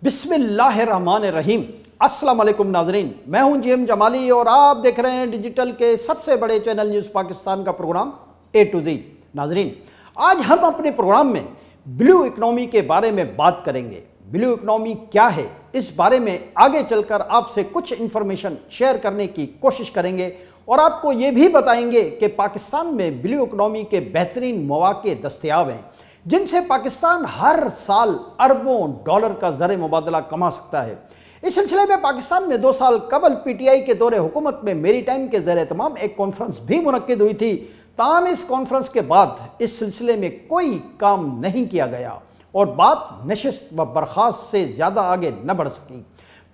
बिस्मिल्लाहिर्रहमानिर्रहीम। अस्सलाम वालेकुम नाज़रीन, मैं हूं जी एम जमाली और आप देख रहे हैं डिजिटल के सबसे बड़े चैनल न्यूज़ पाकिस्तान का प्रोग्राम ए टू ज़ेड। नाज़रीन, आज हम अपने प्रोग्राम में ब्लू इकनॉमी के बारे में बात करेंगे। ब्लू इकनॉमी क्या है, इस बारे में आगे चलकर आपसे कुछ इन्फॉर्मेशन शेयर करने की कोशिश करेंगे और आपको ये भी बताएंगे कि पाकिस्तान में ब्लू इकनॉमी के बेहतरीन मौके दस्तयाब हैं जिनसे पाकिस्तान हर साल अरबों डॉलर का ज़र मुबादला कमा सकता है। इस सिलसिले में पाकिस्तान में 2 साल कबल पीटीआई के दौरे हुकूमत में मेरी टाइम के ज़र तमाम एक कॉन्फ्रेंस भी मुनक्किद हुई थी। ताहम इस कॉन्फ्रेंस के बाद इस सिलसिले में कोई काम नहीं किया गया और बात नशिस्त व बर्खास्त से ज़्यादा आगे न बढ़ सकी।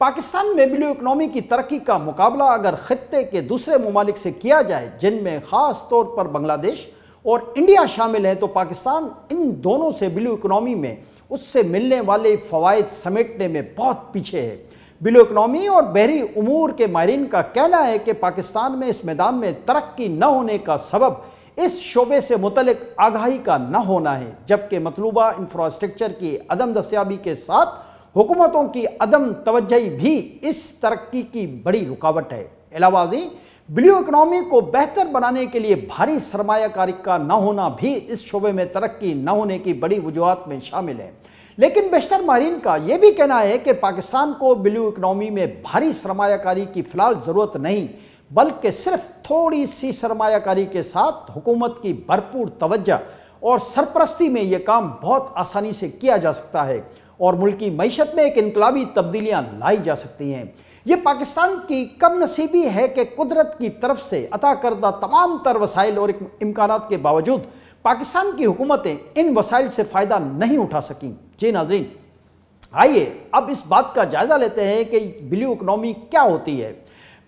पाकिस्तान में ब्लू इकनॉमी की तरक्की का मुकाबला अगर खत्ते के दूसरे ममालिक से किया जाए, जिनमें ख़ास तौर पर बांग्लादेश और इंडिया शामिल है, तो पाकिस्तान इन दोनों से ब्लू इकनॉमी में उससे मिलने वाले फ़वाइद समेटने में बहुत पीछे है। ब्लू इकनॉमी और बहरी उमूर के माहिरीन का कहना है कि पाकिस्तान में इस मैदान में तरक्की न होने का सबब इस शोबे से मुतल्लिक आगाही का न होना है, जबकि मतलूबा इंफ्रास्ट्रक्चर की अदम दस्तयाबी के साथ हुकूमतों की अदम तवज्जही भी इस तरक्की की बड़ी रुकावट है। अलावाज़ी ब्लू इकनॉमी को बेहतर बनाने के लिए भारी सरमायाकारी का न होना भी इस शोबे में तरक्की न होने की बड़ी वजूहात में शामिल है। लेकिन बेशतर माहिरीन का यह भी कहना है कि पाकिस्तान को ब्लू इकनॉमी में भारी सरमायाकारी की फ़िलहाल ज़रूरत नहीं, बल्कि सिर्फ थोड़ी सी सरमायाकारी के साथ हुकूमत की भरपूर तवज्जो और सरपरस्ती में यह काम बहुत आसानी से किया जा सकता है और मुल्की मईशत में एक इनकलाबी तब्दीलियाँ लाई जा सकती हैं। ये पाकिस्तान की कम नसीबी है कि कुदरत की तरफ से अता करदा तमाम तर वसाइल और इम्कानात के बावजूद पाकिस्तान की हुकूमतें इन वसाइल से फ़ायदा नहीं उठा सकीं। जी नाज़रीन, आइए अब इस बात का जायज़ा लेते हैं कि ब्लू इकनॉमी क्या होती है।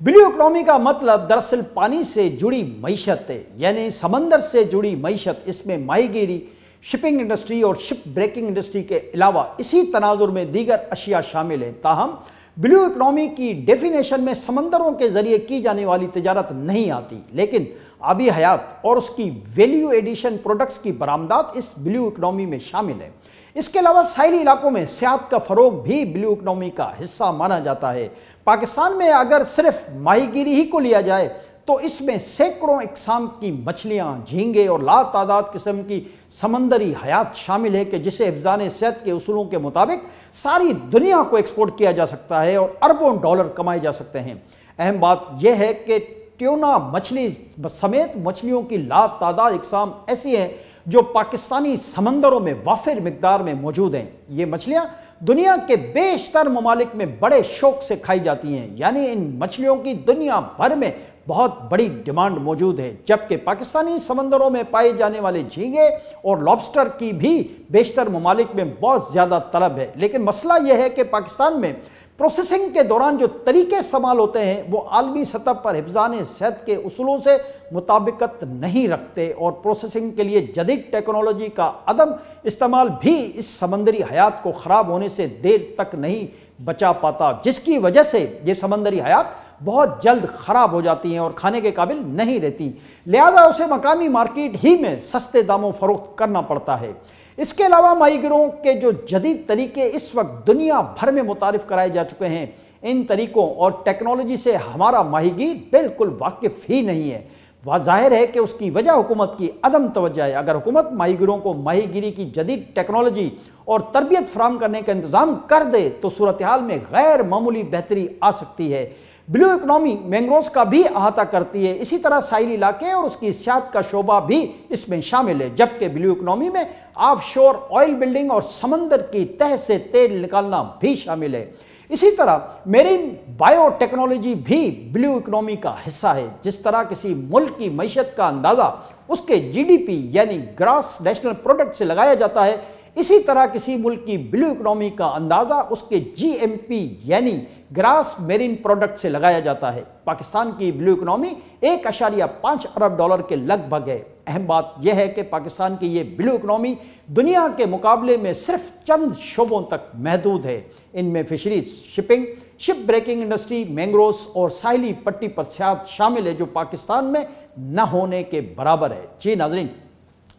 ब्लू इकनॉमी का मतलब दरअसल पानी से जुड़ी मईशत है, यानी समंदर से जुड़ी मईशत। इसमें माहीगीरी, शिपिंग इंडस्ट्री और शिप ब्रेकिंग इंडस्ट्री के अलावा इसी तनाजुर में दीगर अशिया शामिल हैं। ताहम ब्लू इकनॉमी की डेफिनेशन में समंदरों के ज़रिए की जाने वाली तिजारत नहीं आती, लेकिन आबी हयात और उसकी वैल्यू एडिशन प्रोडक्ट्स की बरामदात इस ब्लू इकनॉमी में शामिल है। इसके अलावा साहिली इलाकों में सियाहत का फ़रोग भी ब्लू इकनॉमी का हिस्सा माना जाता है। पाकिस्तान में अगर सिर्फ माहीगीरी ही को लिया जाए तो इसमें सैकड़ों इकसाम की मछलियाँ, झींगे और लातादाद किस्म की समंदरी हयात शामिल है कि जिसे हिफ्ज़ान सेहत के उसूलों के मुताबिक सारी दुनिया को एक्सपोर्ट किया जा सकता है और अरबों डॉलर कमाए जा सकते हैं। अहम बात यह है कि ट्यूना मछली समेत मछलियों की लातादाद इकसाम ऐसी हैं जो पाकिस्तानी समंदरों में वाफिर मिकदार में मौजूद हैं। ये मछलियाँ दुनिया के बेशतर ममालिक में बड़े शौक से खाई जाती हैं, यानी इन मछलियों की दुनिया भर में बहुत बड़ी डिमांड मौजूद है, जबकि पाकिस्तानी समंदरों में पाए जाने वाले झींगे और लॉबस्टर की भी बेशतर ममालिक में बहुत ज़्यादा तलब है। लेकिन मसला यह है कि पाकिस्तान में प्रोसेसिंग के दौरान जो तरीके इस्तेमाल होते हैं वो आलमी सतह पर हिफ्ज़ान सेहत के उसूलों से मुताबिकत नहीं रखते और प्रोसेसिंग के लिए जदीद टेक्नोलॉजी का अदम इस्तेमाल भी इस समंदरी हयात को ख़राब होने से देर तक नहीं बचा पाता, जिसकी वजह से ये समंदरी हयात बहुत जल्द ख़राब हो जाती हैं और खाने के काबिल नहीं रहती। लिहाजा उसे मकामी मार्केट ही में सस्ते दामों फ़रोख्त करना पड़ता है। इसके अलावा माहीगिरों के जो जदीद तरीके इस वक्त दुनिया भर में मुतारिफ़ कराए जा चुके हैं, इन तरीक़ों और टेक्नोलॉजी से हमारा माहीगीर बिल्कुल वाकिफ़ ही नहीं है। वह ज़ाहिर है कि उसकी वजह हुकूमत की अदम तवज्जो है। अगर हुकूमत माहीगिरों को माहीगिरी की जदीद टेक्नोलॉजी और तरबियत फराहम करने का इंतज़ाम कर दे तो सूरत हाल में गैर मामूली बेहतरी आ सकती है। ब्लू इकनॉमी मैंग्रोव्स का भी अहाता करती है, इसी तरह साहिली इलाके और उसकी सियाहत का शोबा भी इसमें शामिल है, जबकि ब्लू इकनॉमी में ऑफशोर ऑयल बिल्डिंग और समंदर की तह से तेल निकालना भी शामिल है। इसी तरह मेरीन बायोटेक्नोलॉजी भी ब्लू इकनॉमी का हिस्सा है। जिस तरह किसी मुल्क की मईशत का अंदाज़ा उसके जीडीपी यानी ग्रॉस नेशनल प्रोडक्ट से लगाया जाता है, इसी तरह किसी मुल्क की ब्लू इकनॉमी का अंदाज़ा उसके जीएमपी यानी ग्रास मेरीन प्रोडक्ट से लगाया जाता है। पाकिस्तान की ब्लू इकनॉमी 1.5 अरब डॉलर के लगभग है। अहम बात यह है कि पाकिस्तान की ये ब्लू इकनॉमी दुनिया के मुकाबले में सिर्फ चंद शोबों तक महदूद है। इनमें fisheries, shipping, ship breaking industry, mangroves और साहिली पट्टी पर सियाहत शामिल है, जो पाकिस्तान में न होने के बराबर है। जी नाज़रीन,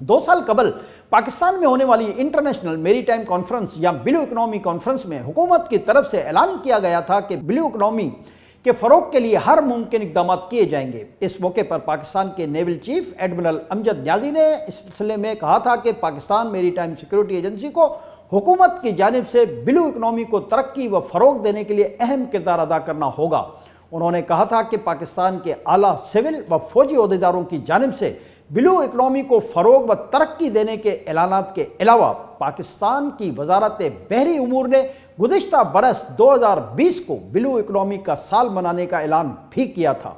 2 साल कबल पाकिस्तान में होने वाली इंटरनेशनल मेरीटाइम कॉन्फ्रेंस या ब्लू इकोनॉमी कॉन्फ्रेंस में हुकूमत की तरफ से ऐलान किया गया था कि ब्लू इकोनॉमी के फ़रोग के लिए हर मुमकिन इक़दाम किए जाएंगे। इस मौके पर पाकिस्तान के naval chief admiral Amjad Niazi ने इस सिलसिले में कहा था कि पाकिस्तान मेरीटाइम सिक्योरिटी एजेंसी को हुकूमत की जानिब से ब्लू इकोनॉमी को तरक्की व फ़रोग देने के लिए अहम किरदार अदा करना होगा। उन्होंने कहा था कि पाकिस्तान के आला सिविल व फौजी अहदेदारों की जानिब से ब्लू इकोनॉमी को फ़रोग व तरक्की देने के ऐलानात के अलावा पाकिस्तान की वजारत बहरी उमूर ने गुज़िश्ता बरस 2020 को ब्लू इकोनॉमी का साल मनाने का ऐलान भी किया था।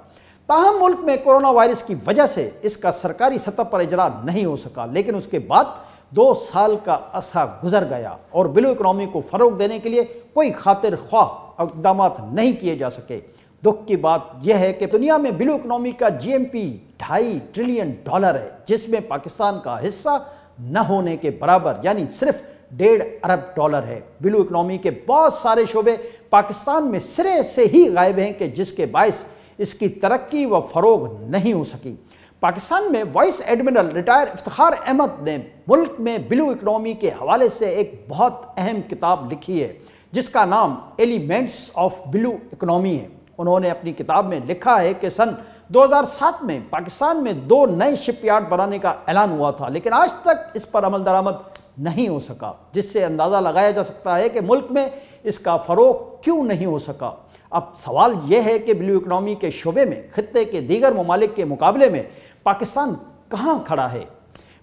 ताहम मुल्क में कोरोना वायरस की वजह से इसका सरकारी सतह पर इजरा नहीं हो सका, लेकिन उसके बाद 2 साल का अरसा गुजर गया और ब्लू इकोनॉमी को फ़रोग देने के लिए कोई खातिर ख्वाह इक़दाम नहीं किए जा सके। दुख की बात यह है कि दुनिया में ब्लू इकोनॉमी का जीएमपी $2.5 ट्रिलियन है, जिसमें पाकिस्तान का हिस्सा न होने के बराबर यानी सिर्फ $1.5 अरब है। ब्लू इकोनॉमी के बहुत सारे शोबे पाकिस्तान में सिरे से ही गायब हैं कि जिसके बायस इसकी तरक्की व फ़रोग नहीं हो सकी। पाकिस्तान में vice admiral retire Iftikhar Ahmed ने मुल्क में ब्लू इकोनॉमी के हवाले से एक बहुत अहम किताब लिखी है जिसका नाम एलिमेंट्स ऑफ ब्लू इकोनॉमी है। उन्होंने अपनी किताब में लिखा है कि सन 2007 में पाकिस्तान में 2 नए शिपयार्ड बनाने का ऐलान हुआ था, लेकिन आज तक इस पर अमल दरामद नहीं हो सका, जिससे अंदाज़ा लगाया जा सकता है कि मुल्क में इसका फ़रोग क्यों नहीं हो सका। अब सवाल यह है कि ब्लू इकोनॉमी के शोबे में खित्ते के दीगर ममालिक के मुकाबले में पाकिस्तान कहाँ खड़ा है।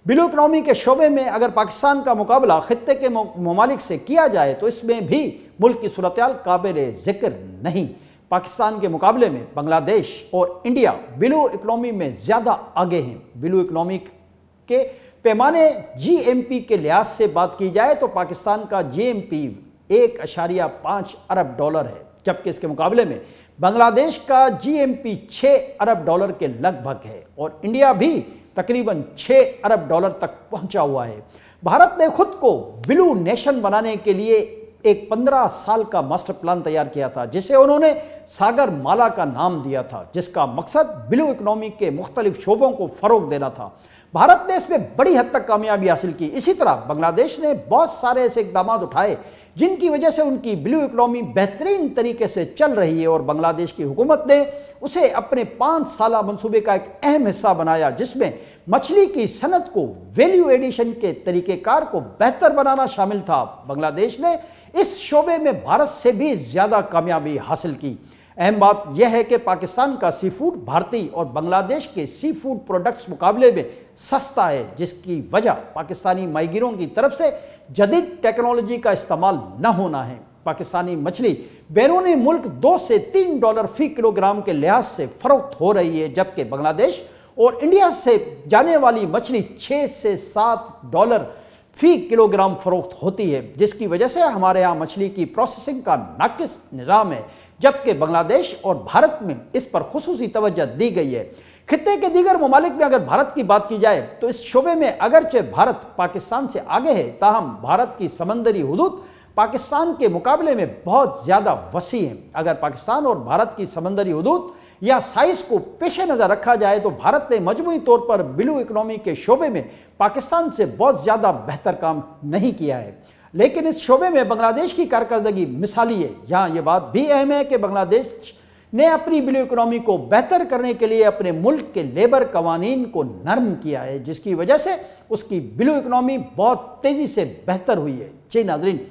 ब्लू इकोनॉमी के शोबे में अगर पाकिस्तान का मुकाबला खित्ते के ममालिक से किया जाए तो इसमें भी मुल्क की सूरत-ए-हाल काबिल ज़िक्र नहीं। पाकिस्तान के मुकाबले में बांग्लादेश और इंडिया ब्लू इकोनॉमी में ज़्यादा आगे हैं। ब्लू इकोनॉमी के पैमाने जीएमपी के लिहाज से बात की जाए तो पाकिस्तान का जीएमपी $1.5 अरब है, जबकि इसके मुकाबले में बांग्लादेश का जीएमपी $6 अरब के लगभग है और इंडिया भी तकरीबन $6 अरब तक पहुंचा हुआ है। भारत ने खुद को ब्लू नेशन बनाने के लिए एक 15 साल का मास्टर प्लान तैयार किया था जिसे उन्होंने सागर माला का नाम दिया था, जिसका मकसद ब्लू इकोनॉमी के मुख्तलिफ शोबों को फ़रोग देना था। भारत ने इसमें बड़ी हद तक कामयाबी हासिल की। इसी तरह बांग्लादेश ने बहुत सारे ऐसे इक़दाम उठाए जिनकी वजह से उनकी ब्लू इकोनॉमी बेहतरीन तरीके से चल रही है और बांग्लादेश की हुकूमत ने उसे अपने 5 साला मंसूबे का एक अहम हिस्सा बनाया, जिसमें मछली की सनत को वैल्यू एडिशन के तरीक़ेकार को बेहतर बनाना शामिल था। बांग्लादेश ने इस शोबे में भारत से भी ज़्यादा कामयाबी हासिल की। अहम बात यह है कि पाकिस्तान का सी फूड भारतीय और बांग्लादेश के सी फूड प्रोडक्ट्स मुकाबले में सस्ता है, जिसकी वजह पाकिस्तानी माहिगीरों की तरफ से जदीद टेक्नोलॉजी का इस्तेमाल न होना है। पाकिस्तानी मछली बैरूनी मुल्क $2 से $3 फी किलोग्राम के लिहाज से फ़रोख्त हो रही है, जबकि बांग्लादेश और इंडिया से जाने वाली मछली $6 से $7 फी किलोग्राम फ़रोख्त होती है, जिसकी वजह से हमारे यहाँ मछली की प्रोसेसिंग का नाकिस निज़ाम है, जबकि बांग्लादेश और भारत में इस पर खुसूसी तवज्जो दी गई है। खित्ते के दीगर ममालिक में अगर भारत की बात की जाए तो इस शोबे में अगरचे भारत पाकिस्तान से आगे है, ताहम भारत की समंदरी हुदूद पाकिस्तान के मुकाबले में बहुत ज़्यादा वसी हैं। अगर पाकिस्तान और भारत की समंदरी हुदूद या साइज़ को पेश नज़र रखा जाए तो भारत ने मजमूई तौर पर ब्लू इकोनॉमी के शोबे में पाकिस्तान से बहुत ज़्यादा बेहतर काम नहीं किया है, लेकिन इस शोबे में बांग्लादेश की कारकर्दगी मिसाली है। यहाँ ये बात भी अहम है कि बांग्लादेश ने अपनी ब्लू इकोनॉमी को बेहतर करने के लिए अपने मुल्क के लेबर कवानीन को नरम किया है, जिसकी वजह से उसकी ब्लू इकोनॉमी बहुत तेज़ी से बेहतर हुई है। जी नाज़रीन,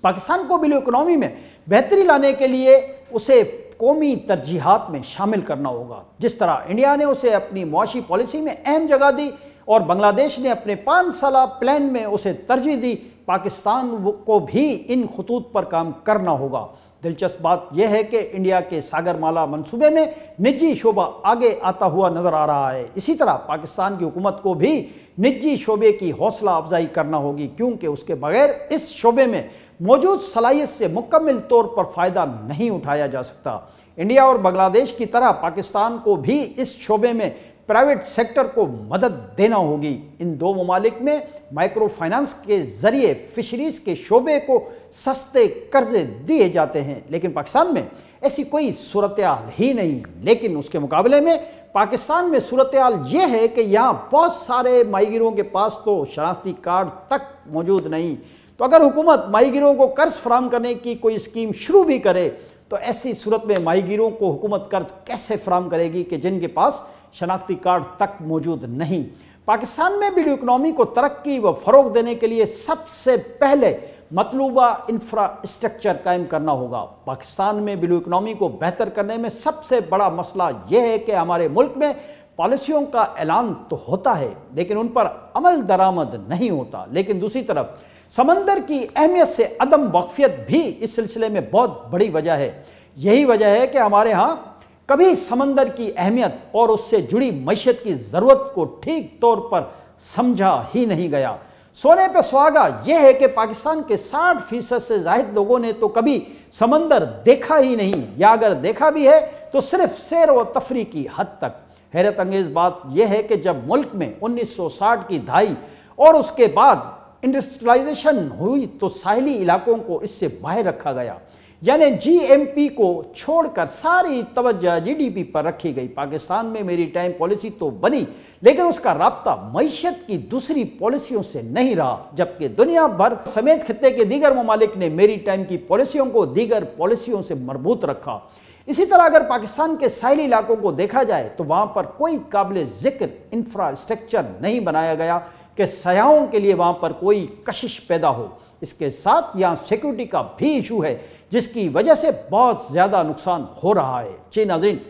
पाकिस्तान को ब्लू इकोनॉमी में बेहतरी लाने के लिए उसे कौमी तरजीहात में शामिल करना होगा। जिस तरह इंडिया ने उसे अपनी मुआशी पॉलिसी में अहम जगह दी और बांग्लादेश ने अपने 5 साला प्लान में उसे तरजीह दी, पाकिस्तान को भी इन खतूत पर काम करना होगा। दिलचस्प बात यह है कि इंडिया के सागरमाला मंसूबे में निजी शोबा आगे आता हुआ नज़र आ रहा है। इसी तरह पाकिस्तान की हुकूमत को भी निजी शोबे की हौसला अफजाई करना होगी, क्योंकि उसके बगैर इस शोबे में मौजूद सलाहियत से मुकम्मल तौर पर फ़ायदा नहीं उठाया जा सकता। इंडिया और बांग्लादेश की तरह पाकिस्तान को भी इस शोबे में प्राइवेट सेक्टर को मदद देना होगी। इन दो ममालिक में माइक्रो फाइनेंस के ज़रिए फिशरीज़ के शोबे को सस्ते कर्जे दिए जाते हैं, लेकिन पाकिस्तान में ऐसी कोई सूरत-ए-हाल ही नहीं। लेकिन उसके मुकाबले में पाकिस्तान में सूरत-ए-हाल ये है कि यहाँ बहुत सारे माहीगीरों के पास तो शनाख्ती कार्ड तक मौजूद नहीं। तो अगर हुकूमत माहीगीरों को कर्ज फराहम करने की कोई स्कीम शुरू भी करे तो ऐसी सूरत में माहीगीरों को हुकूमत कर्ज कैसे फराहम करेगी कि जिनके पास शनाख्ती कार्ड तक मौजूद नहीं। पाकिस्तान में ब्लू इकनॉमी को तरक्की व फ़रोग देने के लिए सबसे पहले मतलूबा इंफ्रास्ट्रक्चर कायम करना होगा। पाकिस्तान में ब्लू इकनॉमी को बेहतर करने में सबसे बड़ा मसला यह है कि हमारे मुल्क में पॉलिसियों का ऐलान तो होता है लेकिन उन पर अमल दरामद नहीं होता। लेकिन दूसरी तरफ समंदर की अहमियत से अदम वाकफियत भी इस सिलसिले में बहुत बड़ी वजह है। यही वजह है कि हमारे यहाँ कभी समंदर की अहमियत और उससे जुड़ी मईशत की ज़रूरत को ठीक तौर पर समझा ही नहीं गया। सोने पे सुहागा यह है कि पाकिस्तान के 60% से ज़ायद लोगों ने तो कभी समंदर देखा ही नहीं, या अगर देखा भी है तो सिर्फ सैर व तफरी की हद तक। हैरत अंगेज़ बात यह है कि जब मुल्क में 1960 की दहाई और उसके बाद इंडस्ट्रियलाइजेशन हुई तो साहिली इलाकों को इससे बाहर रखा गया, यानी GMP को छोड़कर सारी तवज्जो GDP पर रखी गई। पाकिस्तान में मेरी टाइम पॉलिसी तो बनी लेकिन उसका राब्ता मईशत की दूसरी पॉलिसियों से नहीं रहा, जबकि दुनिया भर समेत खित्ते के दीगर ममालिक ने मेरी टाइम की पॉलिसियों को दीगर पॉलिसियों से मरबूत रखा। इसी तरह अगर पाकिस्तान के साहिली इलाकों को देखा जाए तो वहाँ पर कोई काबिल ज़िक्र इंफ्रास्ट्रक्चर नहीं बनाया गया कि सयाहों के लिए वहाँ पर कोई कशिश पैदा हो। इसके साथ यहाँ सिक्योरिटी का भी इशू है जिसकी वजह से बहुत ज़्यादा नुकसान हो रहा है। जी नाज़रीन,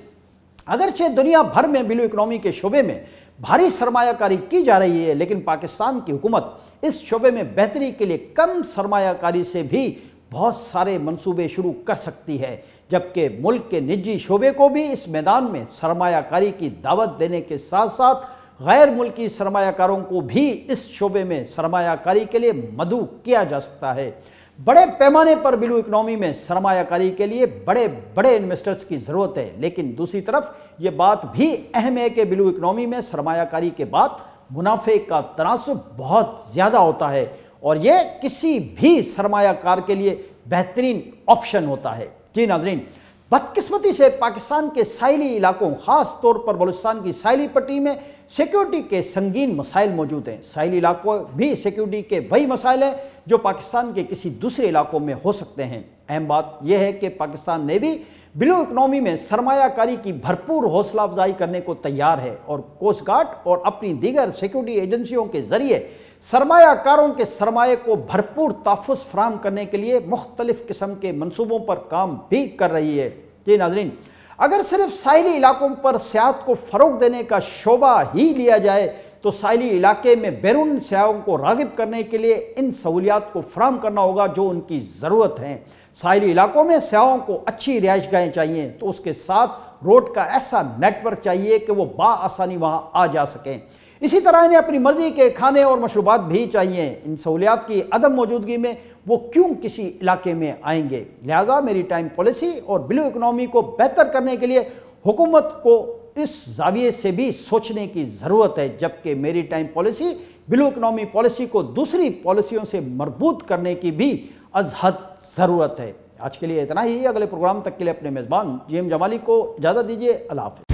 अगरचे दुनिया भर में ब्लू इकनॉमी के शोबे में भारी सरमायाकारी की जा रही है लेकिन पाकिस्तान की हुकूमत इस शोबे में बेहतरी के लिए कम सरमायाकारी से भी बहुत सारे मंसूबे शुरू कर सकती है, जबकि मुल्क के निजी शोबे को भी इस मैदान में सरमायाकारी की दावत देने के साथ साथ गैर मुल्की सरमायाकारों को भी इस शोबे में सरमायाकारी के लिए मदऊ किया जा सकता है। बड़े पैमाने पर ब्लू इकनॉमी में सरमायाकारी के लिए बड़े बड़े इन्वेस्टर्स की ज़रूरत है, लेकिन दूसरी तरफ ये बात भी अहम है कि ब्लू इकनॉमी में सरमायाकारी के बाद मुनाफे का तनासुब बहुत ज़्यादा होता है और ये किसी भी सरमायाकार के लिए बेहतरीन ऑप्शन होता है। जी नाज़रीन, बदकिस्मती से पाकिस्तान के साहिली इलाकों ख़ास तौर पर बलूचिस्तान की साहिली पट्टी में सिक्योरिटी के संगीन मसाइल मौजूद हैं। साहिली इलाकों भी सिक्योरिटी के वही मसाइल हैं जो पाकिस्तान के किसी दूसरे इलाकों में हो सकते हैं। अहम बात यह है कि पाकिस्तान ने भी ब्लू इकनॉमी में सरमायाकारी की भरपूर हौसला अफजाई करने को तैयार है और कोस्ट गार्ड और अपनी दीगर सिक्योरिटी एजेंसियों के ज़रिए सरमायाकारों के सरमाए को भरपूर तहफ़्फ़ुज़ फराहम करने के लिए मुख्तलिफ़ किस्म के मनसूबों पर काम भी कर रही है। जी नाज़रीन, अगर सिर्फ साहिली इलाकों पर सियाहत को फ़रोग़ देने का शोबा ही लिया जाए तो साहिली इलाके में बैरून सयाहों को राग़िब करने के लिए इन सहूलियात को फराहम करना होगा जो उनकी ज़रूरत हैं। साहिली इलाकों में सयाहों को अच्छी रिहाइशगाहें चाहिए तो उसके साथ रोड का ऐसा नेटवर्क चाहिए कि वो बाआसानी वहाँ आ जा सकें। इसी तरह इन्हें अपनी मर्जी के खाने और मशरूबात भी चाहिए। इन सहूलियात की अदम मौजूदगी में वो क्यों किसी इलाके में आएंगे। लिहाजा मेरी टाइम पॉलिसी और ब्लू इकनॉमी को बेहतर करने के लिए हुकूमत को इस जाविये से भी सोचने की ज़रूरत है, जबकि मेरी time policy blue economy policy को दूसरी पॉलिसियों से मरबूत करने की भी अज़हद ज़रूरत है। आज के लिए इतना ही। अगले प्रोग्राम तक के लिए अपने मेज़बान GM जमाली को इजाज़त दीजिए। अल्लाह हाफ़िज़।